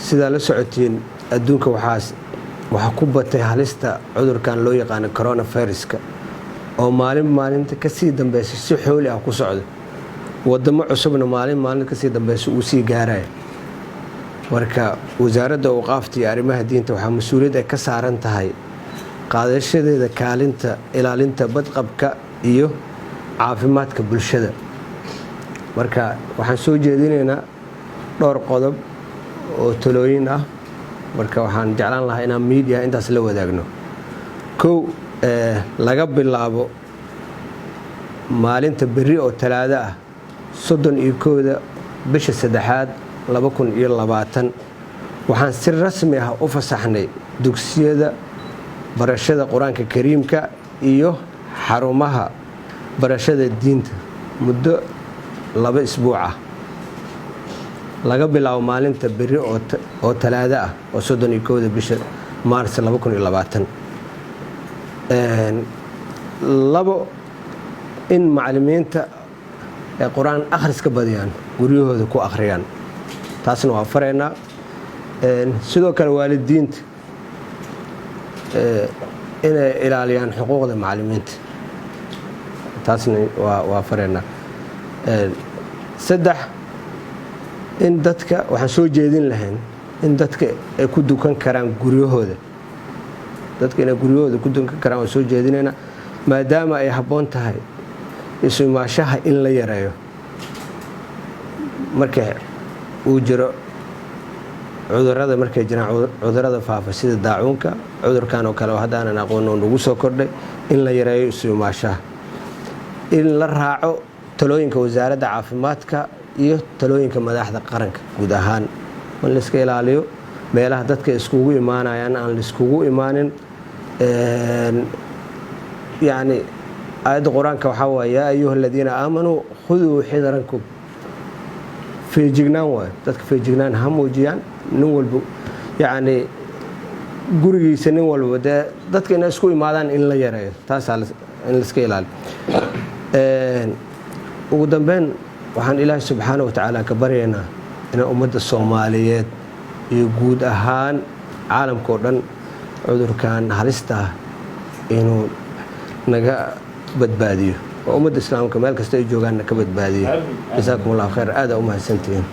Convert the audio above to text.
sida la socotiin adduunka waxa ku batay halista cudurkan loo yaqaan coronavirus-ka oo maalinta ka sii dambeysay si xooli ah ku socdo wadamo cusubna maalin ka sii dambeysay uu sii gaaraya marka wasaaradda awqaafta iyo arrimaha diinta waxa mas'uuliyad ka saaran tahay qaadashadeeda kaalinta ilaalinta badqabka iyo caafimaadka bulshada marka waxaan soo jeedinaynaa dhowr qodob oo talooyin ah marka waxaan jeclaan lahaa inaan media intaas la wadaagno laga bilaabo maalinta berri oo talaado ah 31 bisha 3aad 2020 waxaan si rasmi ah u fasaxnay dugsiyada barashada quraanka kariimka iyo xarumaha barashada diinta muddo 2 isbuuc ah laga bilaabo maalinta berri oo talaado ah oo 31 bisha Maars 2020 labo in macallimiinta ee quraan akhriska badiyaan guriyahooda ku akhriyaan taasna waa fareena sidoo kale waalidiinta inay ilaaliyaan xuquuqda macallimiinta taasna waa fareena saddex in dadka waxaan soo jeedin lahayn in dadka ay ku dukan karaan guryahooda dadka inay guryahooda ku dukan karaan oo soo jeedinayna maadaama ay habboon tahay isu imaashaha in la yareeyo marka uu jiro markay jiraan cudurrada faafa sida daacuunka cudurkan oo kale oo haddaanan aqoon oo nagu soo kordhay in la yareeyo isu imaashaha in la raaco talooyinka wasaaradda caafimaadka iyo talooyinka madaxda qaranka guud ahaan in la iska ilaaliyo meelaha dadka iskugu imaanayaan aan la iskugu imaanin يعني آية القرآن كوحوا يا أيها الذين آمنوا خذوا حذركم في جنان وتذكر في جنان هم وجيان نول يعني قرقي سنول وده تذكر الناس كوي مادان إن لا يرى تاسع إن السكيلال وقدام بين وحن إله سبحانه وتعالى كبرينا إن أمة الصوماليات يجود أهان عالم كورن عذر كان هلسته إنه naga badbaadiyo oo ummadda islaamka meel kasta ay joogaan ka badbaadiyo jazakumullahu khayr aad u mahadsantiin